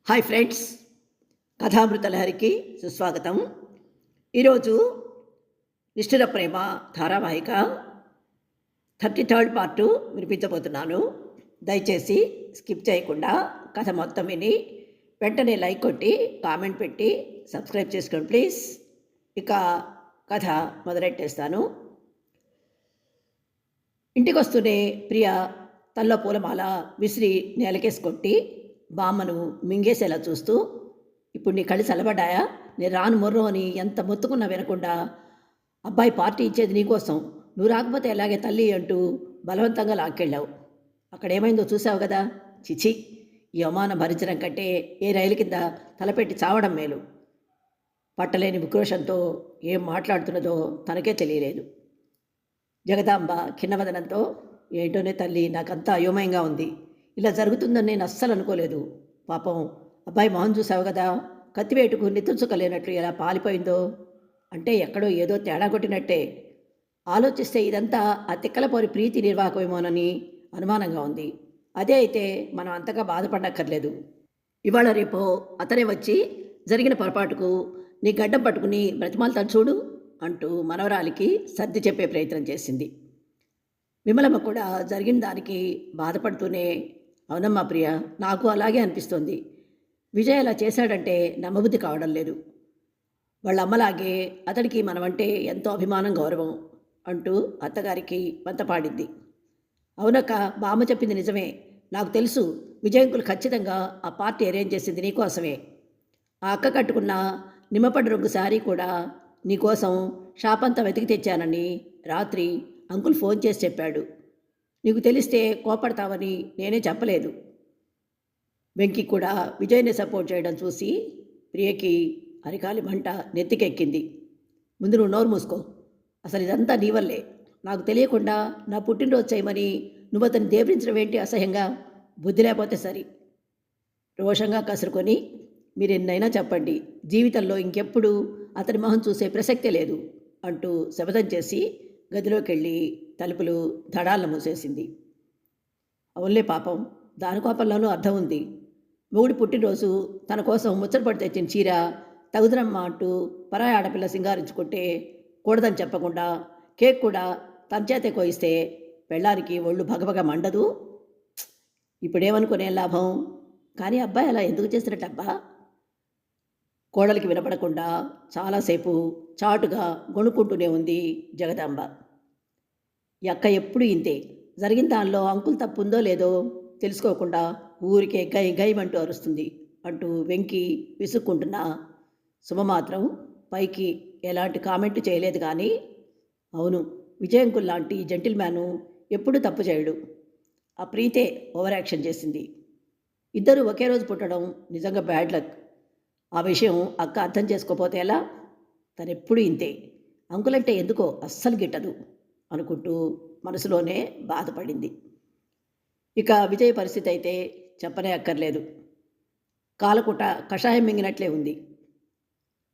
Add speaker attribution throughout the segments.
Speaker 1: Hi friends, కథామృత లహరికి సుస్వాగతం. ఈరోజు నిష్ఠుర ప్రేమ ధారావాహిక 33rd పార్టు వినిపించబోతున్నాను. దయచేసి స్కిప్ చేయకుండా కథ మొత్తం విని వెంటనే లైక్ కొట్టి కామెంట్ పెట్టి సబ్స్క్రైబ్ చేసుకోండి ప్లీజ్. ఇక కథ మొదలెట్టేస్తాను. ఇంటికి వస్తూనే ప్రియ తల్లో పూలమాల విసిరి నేలకేసి కొట్టి బామ్మను మింగేసేలా చూస్తూ, ఇప్పుడు నీ కళ్ళు చల్లబడ్డాయా? నేను రాను మొర్రో అని ఎంత మొత్తుకున్నా వినకుండా, అబ్బాయి పార్టీ ఇచ్చేది నీకోసం, నువ్వు రాకపోతే ఎలాగే తల్లి అంటూ బలవంతంగా లాక్కెళ్ళావు. అక్కడేమైందో చూసావు కదా. చిచి, ఈ అవమానం భరించడం కంటే ఏ రైలు కింద తలపెట్టి చావడం మేలు. పట్టలేని ఉక్రోషంతో ఏం మాట్లాడుతున్నదో తనకే తెలియలేదు. జగదాంబ ఖిన్నవదనంతో, ఏంటోనే తల్లి, నాకంతా అయోమయంగా ఉంది. ఇలా జరుగుతుందని నేను అస్సలు అనుకోలేదు. పాపం అబ్బాయి మొహం చూసావు కదా, కత్తివేటుకు నిత్తుచుకలేనట్లు ఎలా పాలిపోయిందో. అంటే ఎక్కడో ఏదో తేడా కొట్టినట్టే. ఆలోచిస్తే ఇదంతా ఆ తిక్కలపోరి ప్రీతి నిర్వాహకమేమోనని అనుమానంగా ఉంది. అదే అయితే మనం అంతగా బాధపడక్కర్లేదు. ఇవాళ రేపో అతనే వచ్చి జరిగిన పొరపాటుకు నీ గడ్డం పట్టుకుని బ్రతిమాలతాను చూడు అంటూ మనవరాలికి సర్ది చెప్పే ప్రయత్నం చేసింది. విమలమ్మ కూడా జరిగిన దానికి బాధపడుతూనే, అవునమ్మా ప్రియ, నాకు అలాగే అనిపిస్తోంది. విజయ్ అలా చేశాడంటే నమ్మబుద్ధి కావడం లేదు. వాళ్ళ అమ్మలాగే అతడికి మనమంటే ఎంతో అభిమానం, గౌరవం అంటూ అత్తగారికి వంతపాడింది. అవునక్క, బామ్మ చెప్పింది నిజమే. నాకు తెలుసు, విజయంకులు ఖచ్చితంగా ఆ పార్టీ అరేంజ్ చేసింది నీకోసమే. ఆ అక్క కట్టుకున్న నిమ్మపడి రంగు శారీ కూడా నీకోసం షాపంతా వెతికి తెచ్చానని రాత్రి అంకుల్ ఫోన్ చేసి చెప్పాడు. నీకు తెలిస్తే కోపడతావని నేనే చెప్పలేదు. వెంకి కూడా విజయ్ని సపోర్ట్ చేయడం చూసి ప్రియకి అరికాలి మంట నెత్తికెక్కింది. ముందు నువ్వు నోరు మూసుకో. అసలు ఇదంతా నీ వల్లే. నాకు తెలియకుండా నా పుట్టినరోజు చేయమని నువ్వు అతన్ని దేవరించడం ఏంటి అసహ్యంగా? బుద్ధి లేకపోతే సరి. రోషంగా కసురుకొని, మీరెన్నైనా చెప్పండి, జీవితంలో ఇంకెప్పుడు అతని మొహం చూసే ప్రసక్తే లేదు అంటూ శపథం చేసి గదిలోకి వెళ్ళి తలుపులు ధడాలను మూసేసింది. అవునులే పాపం, దాని కోపంలోనూ అర్థం ఉంది. మొగుడి పుట్టినరోజు తన కోసం ముచ్చటపడి తెచ్చిన చీర తగుదరమ్మ అంటూ పరాయి ఆడపిల్ల సింగారించుకుంటే కూడదని చెప్పకుండా కేక్ కూడా తన చేతే కోయిస్తే పెళ్ళానికి ఒళ్ళు భగభగ మండదు. ఇప్పుడేమనుకునే లాభం? కానీ అబ్బాయి అలా ఎందుకు చేసినట్టబ్బా? కోడలికి వినపడకుండా చాలాసేపు చాటుగా గొణుక్కుంటూనే ఉంది జగదాంబ. ఈ అక్క ఎప్పుడు ఇంతే. జరిగిన దానిలో అంకుల్ తప్పుందో లేదో తెలుసుకోకుండా ఊరికే గై గైమంటూ అరుస్తుంది అంటూ వెంకి విసుక్కుంటున్నా సుమ మాత్రం పైకి ఎలాంటి కామెంట్ చేయలేదు. కానీ అవును, విజయంకుల్ లాంటి జెంటిల్మ్యాను ఎప్పుడూ తప్పు చేయడు. ఆ ప్రీతే ఓవర్ యాక్షన్ చేసింది. ఇద్దరు ఒకే రోజు పుట్టడం నిజంగా బ్యాడ్ లక్. ఆ విషయం అక్క అర్థం చేసుకోపోతే ఎలా? తనెప్పుడు ఇంతే. అంకులంటే ఎందుకో అస్సలు గిట్టదు అనుకుంటూ మనసులోనే బాధపడింది. ఇక విజయ్ పరిస్థితి అయితే చెప్పనే అక్కర్లేదు. కాలకుట కషాయం మింగినట్లే ఉంది.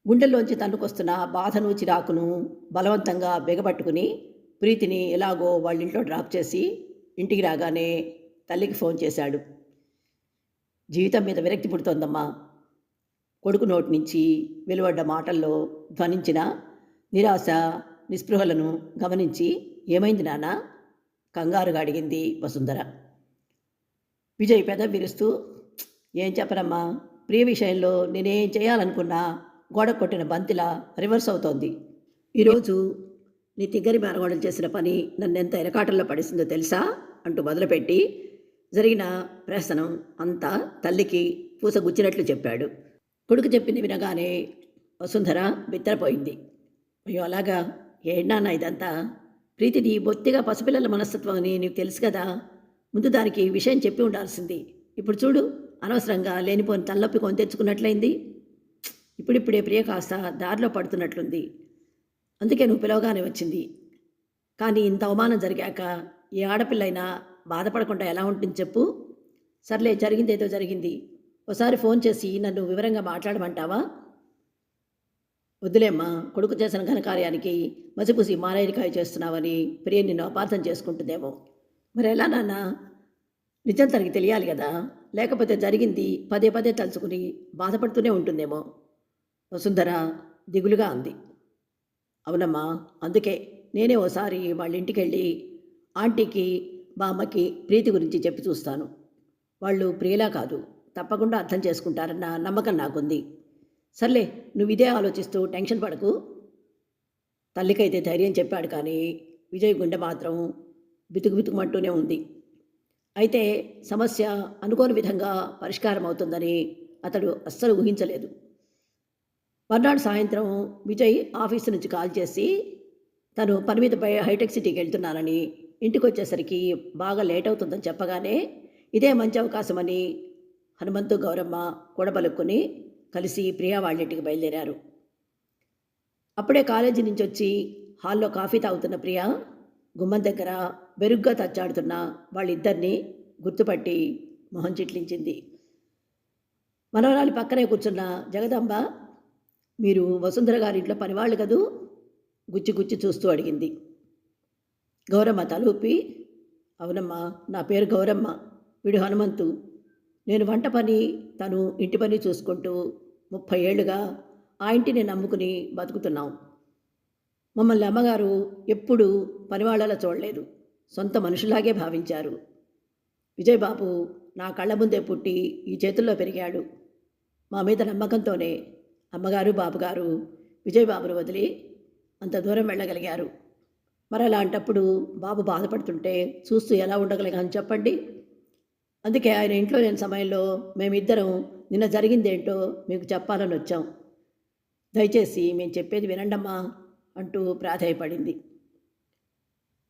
Speaker 1: గుండెల్లోంచి తన్నుకొస్తున్న బాధను చిరాకును బలవంతంగా బిగబట్టుకుని ప్రీతిని ఎలాగో వాళ్ళింట్లో డ్రాప్ చేసి ఇంటికి రాగానే తల్లికి ఫోన్ చేశాడు. జీవితం మీద విరక్తి పుడుతోందమ్మా. కొడుకు నోటి నుంచి వెలువడ్డ మాటల్లో ధ్వనించిన నిరాశ నిస్పృహలను గమనించి, ఏమైంది నాన్న? కంగారుగా అడిగింది వసుంధర. విజయ్ పెదవి విరుస్తూ, ఏం చెప్పనమ్మా, ప్రియ విషయంలో నేనేం చేయాలనుకున్నా గోడ కొట్టిన బంతిలా రివర్స్ అవుతోంది. ఈరోజు నీ తిగ్గరి మేనగోడలు చేసిన పని నన్నెంత ఎరకాటంలో పడేసిందో తెలుసా అంటూ మొదలుపెట్టి జరిగిన ప్రహసనం అంతా తల్లికి పూసగుచ్చినట్లు చెప్పాడు. కొడుకు చెప్పింది వినగానే వసుంధర బిత్తరపోయింది. అయ్యో అలాగా? ఏంటన్నా ఇదంతా? ప్రీతిది బొత్తిగా పసిపిల్లల మనస్తత్వం అని నీకు తెలుసు కదా. ముందు దానికి విషయం చెప్పి ఉండాల్సింది. ఇప్పుడు చూడు, అనవసరంగా లేనిపోని తలనొప్పి కొని తెచ్చుకున్నట్లయింది. ఇప్పుడిప్పుడే ప్రియ కాస్త దారిలో పడుతున్నట్లుంది. అందుకే నువ్వు పిలవగానే వచ్చింది. కానీ ఇంత అవమానం జరిగాక ఏ ఆడపిల్లైనా బాధపడకుండా ఎలా ఉంటుంది చెప్పు? సర్లే, జరిగిందేదో జరిగింది. ఒకసారి ఫోన్ చేసి నన్ను వివరంగా మాట్లాడమంటావా? వద్దులేమ్మా, కొడుకు చేసిన ఘనకార్యానికి మసిపూసి మారేరికాయ చేస్తున్నావని ప్రియ నిన్ను అపార్థం చేసుకుంటుందేమో. మరి ఎలా నాన్న? నిజం తనకి తెలియాలి కదా. లేకపోతే జరిగింది పదే పదే తలుచుకుని బాధపడుతూనే ఉంటుందేమో. వసుంధర దిగులుగా అంది. అవునమ్మా, అందుకే నేనే ఓసారి వాళ్ళ ఇంటికెళ్ళి ఆంటీకి బామ్మకి ప్రీతి గురించి చెప్పి చూస్తాను. వాళ్ళు ప్రియలా కాదు, తప్పకుండా అర్థం చేసుకుంటారన్న నమ్మకం నాకుంది. సర్లే, నువ్వు ఇదే ఆలోచిస్తూ టెన్షన్ పడకు. తల్లికైతే ధైర్యం చెప్పాడు కానీ విజయ్ గుండె మాత్రం బితుకుబితుకుమంటూనే ఉంది. అయితే సమస్య అనుకోని విధంగా పరిష్కారం అవుతుందని అతడు అస్సలు ఊహించలేదు. మర్నాడు సాయంత్రం విజయ్ ఆఫీసు నుంచి కాల్ చేసి తను పని మీద హైటెక్ సిటీకి వెళ్తున్నానని, ఇంటికి వచ్చేసరికి బాగా లేట్ అవుతుందని చెప్పగానే ఇదే మంచి అవకాశమని హనుమంతు గౌరమ్మ కూడబలుక్కుని కలిసి ప్రియా వాళ్ళింటికి బయలుదేరారు. అప్పుడే కాలేజీ నుంచి వచ్చి హాల్లో కాఫీ తాగుతున్న ప్రియా గుమ్మం దగ్గర బెరుగ్గా తచ్చాడుతున్న వాళ్ళిద్దరినీ గుర్తుపట్టి మొహం చిట్లించింది. మనవరాలి పక్కనే కూర్చున్న జగదాంబ, మీరు వసుంధర గారింట్లో పనివాళ్ళు కదూ? గుచ్చి గుచ్చి చూస్తూ అడిగింది. గౌరమ్మ తలూపి, అవునమ్మా, నా పేరు గౌరమ్మ, వీడు హనుమంతు. నేను వంట పని, తను ఇంటి పని చూసుకుంటూ 30 ఏళ్లుగా ఆ ఇంటిని నమ్ముకుని బతుకుతున్నాం. మమ్మల్ని అమ్మగారు ఎప్పుడూ పనివాళ్ళలా చూడలేదు, సొంత మనుషులాగే భావించారు. విజయబాబు నా కళ్ళ ముందే పుట్టి ఈ చేతుల్లో పెరిగాడు. మా మీద నమ్మకంతోనే అమ్మగారు బాబుగారు విజయబాబును వదిలి అంత దూరం వెళ్ళగలిగారు. మరి అలాంటప్పుడు బాబు బాధపడుతుంటే చూస్తూ ఎలా ఉండగలిగాను చెప్పండి. అందుకే ఆయన ఇంట్లో లేని సమయంలో మేమిద్దరం నిన్న జరిగిందేంటో మీకు చెప్పాలని వచ్చాం. దయచేసి మేము చెప్పేది వినండమ్మా అంటూ ప్రాధేయపడింది.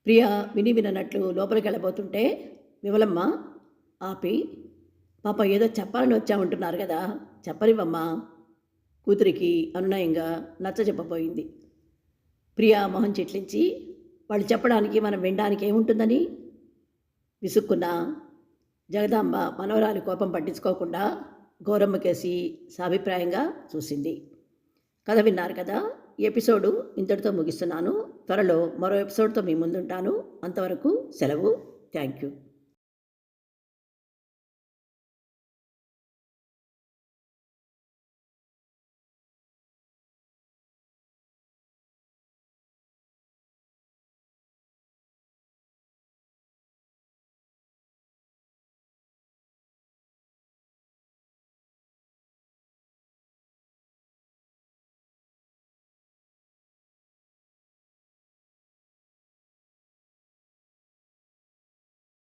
Speaker 1: ప్రియ విని విననట్లు లోపలికి వెళ్ళబోతుంటే విమలమ్మ ఆపి, పాప ఏదో చెప్పాలని వచ్చామంటున్నారు కదా, చెప్పనివ్వమ్మా, కూతురికి అనునయంగా నచ్చజెప్పబోయింది. ప్రియా మొహం చిట్లించి, వాళ్ళు చెప్పడానికి మనం వినడానికి ఏముంటుందని విసుక్కున్న జగదాంబ మనవరాలి కోపం పట్టించుకోకుండా గౌరమ్మకేసి సాభిప్రాయంగా చూసింది. కథ విన్నారు కదా. ఈ ఎపిసోడు ఇంతటితో ముగిస్తున్నాను. త్వరలో మరో ఎపిసోడ్తో మీ ముందుంటాను. అంతవరకు సెలవు. Thank you.